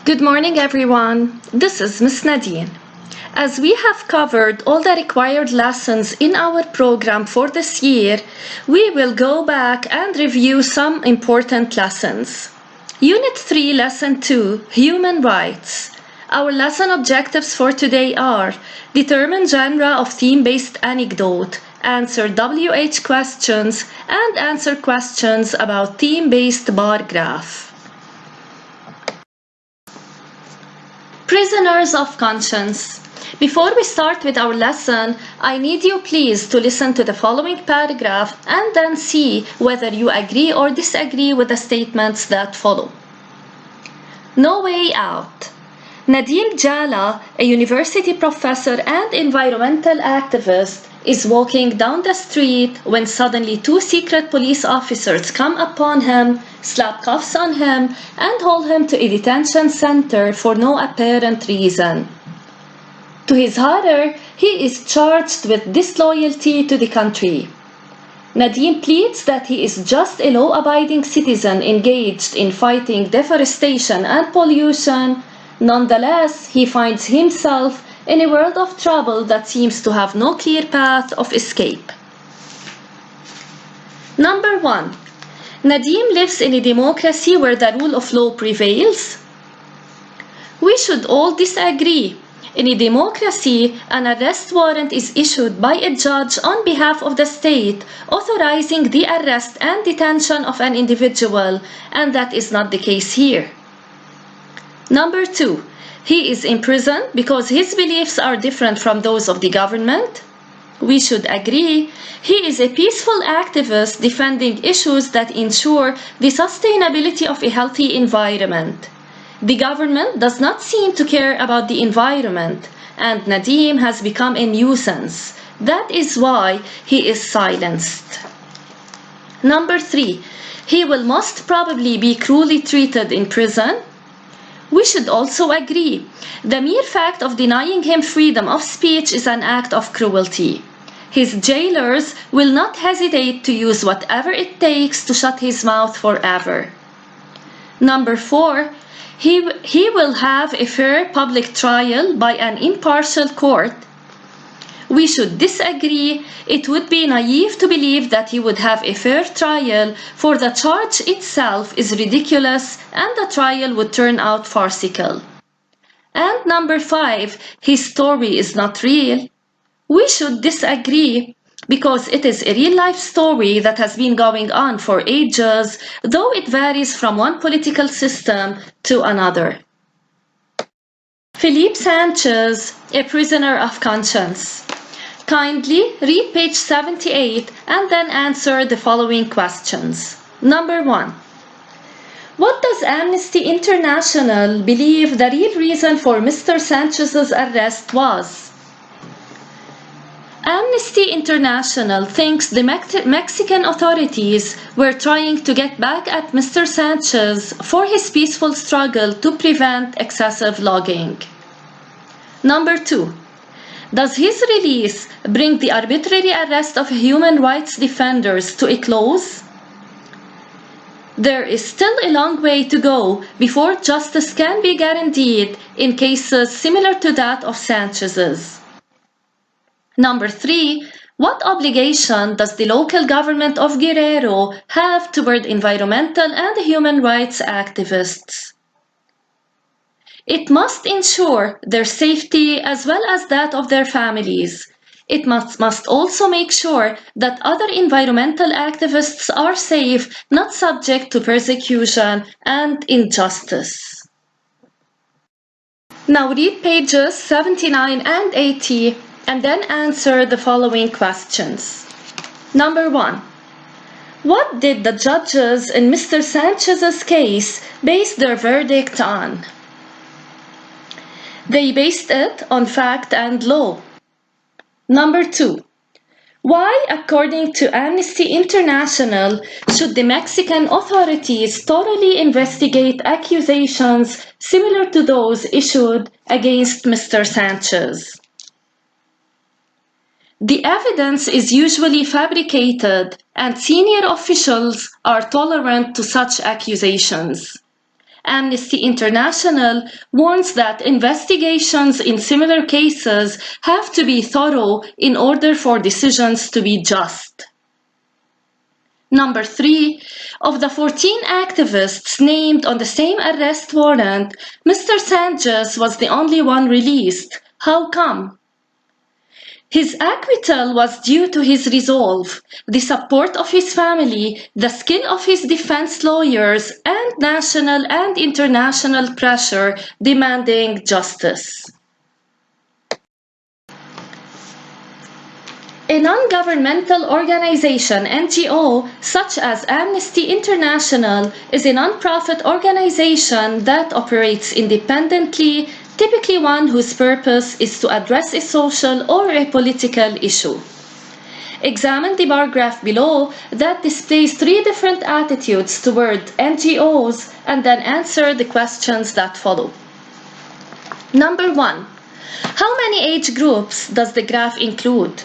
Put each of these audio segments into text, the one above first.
Good morning, everyone. This is Miss Nadine. As we have covered all the required lessons in our program for this year, we will go back and review some important lessons. Unit 3, Lesson 2, Human Rights. Our lesson objectives for today are: determine genre of theme-based anecdote, answer WH questions, and answer questions about theme-based bar graph. Prisoners of conscience. Before we start with our lesson, I need you please to listen to the following paragraph and then see whether you agree or disagree with the statements that follow. No way out. Nadine Jala, a university professor and environmental activist, is walking down the street when suddenly two secret police officers come upon him, slap cuffs on him, and haul him to a detention center for no apparent reason. To his horror, he is charged with disloyalty to the country. Nadine pleads that he is just a law-abiding citizen engaged in fighting deforestation and pollution. Nonetheless, he finds himself in a world of trouble that seems to have no clear path of escape. Number 1. Nadim lives in a democracy where the rule of law prevails. We should all disagree. In a democracy, an arrest warrant is issued by a judge on behalf of the state, authorizing the arrest and detention of an individual, and that is not the case here. Number 2. He is imprisoned because his beliefs are different from those of the government. We should agree. He is a peaceful activist defending issues that ensure the sustainability of a healthy environment. The government does not seem to care about the environment, and Nadim has become a nuisance. That is why he is silenced. Number 3. He will most probably be cruelly treated in prison. We should also agree. The mere fact of denying him freedom of speech is an act of cruelty. His jailers will not hesitate to use whatever it takes to shut his mouth forever. Number 4. He will have a fair public trial by an impartial court. We should disagree. It would be naive to believe that he would have a fair trial, for the charge itself is ridiculous and the trial would turn out farcical. And number 5, his story is not real. We should disagree, because it is a real-life story that has been going on for ages, though it varies from one political system to another. Philippe Sanchez, a prisoner of conscience. Kindly read page 78 and then answer the following questions. Number 1. What does Amnesty International believe the real reason for Mr. Sanchez's arrest was? Amnesty International thinks the Mexican authorities were trying to get back at Mr. Sanchez for his peaceful struggle to prevent excessive logging. Number 2. Does his release bring the arbitrary arrest of human rights defenders to a close? There is still a long way to go before justice can be guaranteed in cases similar to that of Sanchez's. Number 3. What obligation does the local government of Guerrero have toward environmental and human rights activists? It must ensure their safety as well as that of their families. It must also make sure that other environmental activists are safe, not subject to persecution and injustice. Now read pages 79 and 80 and then answer the following questions. Number 1. What did the judges in Mr. Sanchez's case base their verdict on? They based it on fact and law. Number 2. Why, according to Amnesty International, should the Mexican authorities thoroughly investigate accusations similar to those issued against Mr. Sanchez? The evidence is usually fabricated, and senior officials are tolerant to such accusations. Amnesty International warns that investigations in similar cases have to be thorough in order for decisions to be just. Number 3, of the 14 activists named on the same arrest warrant, Mr. Sanchez was the only one released. How come? His acquittal was due to his resolve, the support of his family, the skill of his defense lawyers, and national and international pressure demanding justice. A non-governmental organization, NGO, such as Amnesty International, is a non-profit organization that operates independently, typically one whose purpose is to address a social or a political issue. Examine the bar graph below that displays 3 different attitudes toward NGOs and then answer the questions that follow. Number 1. How many age groups does the graph include?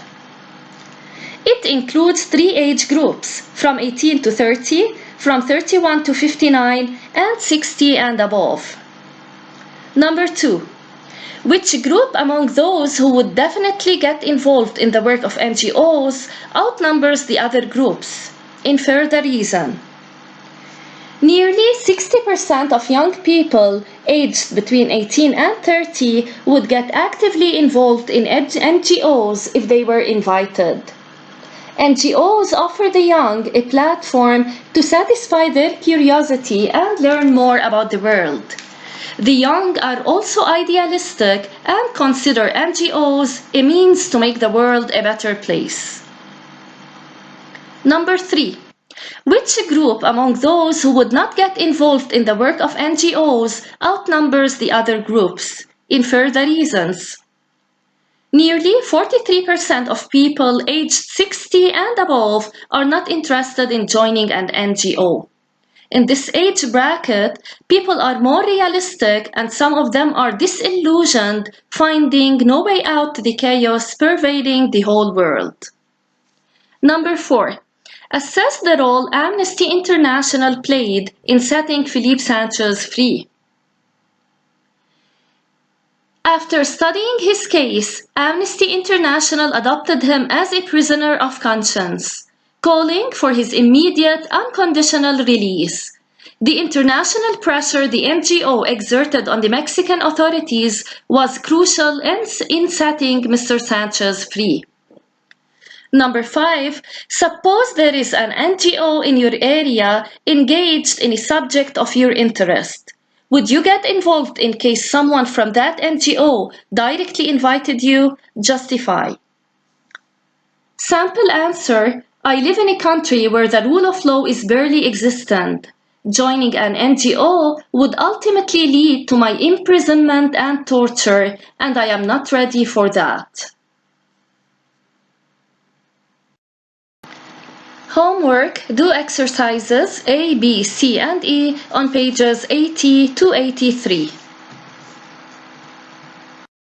It includes 3 age groups, from 18 to 30, from 31 to 59, and 60 and above. Number 2. Which group among those who would definitely get involved in the work of NGOs outnumbers the other groups? Infer the reason. Nearly 60% of young people aged between 18 and 30 would get actively involved in NGOs if they were invited. NGOs offer the young a platform to satisfy their curiosity and learn more about the world. The young are also idealistic and consider NGOs a means to make the world a better place. Number 3. Which group among those who would not get involved in the work of NGOs outnumbers the other groups? Infer the reasons. Nearly 43% of people aged 60 and above are not interested in joining an NGO. In this age bracket, people are more realistic and some of them are disillusioned, finding no way out to the chaos pervading the whole world. Number 4. Assess the role Amnesty International played in setting Philippe Sanchez free. After studying his case, Amnesty International adopted him as a prisoner of conscience, calling for his immediate, unconditional release. The international pressure the NGO exerted on the Mexican authorities was crucial in setting Mr. Sanchez free. Number 5. Suppose there is an NGO in your area engaged in a subject of your interest. Would you get involved in case someone from that NGO directly invited you? Justify. Sample answer: I live in a country where the rule of law is barely existent. Joining an NGO would ultimately lead to my imprisonment and torture, and I am not ready for that. Homework: do exercises A, B, C, and E on pages 80 to 83.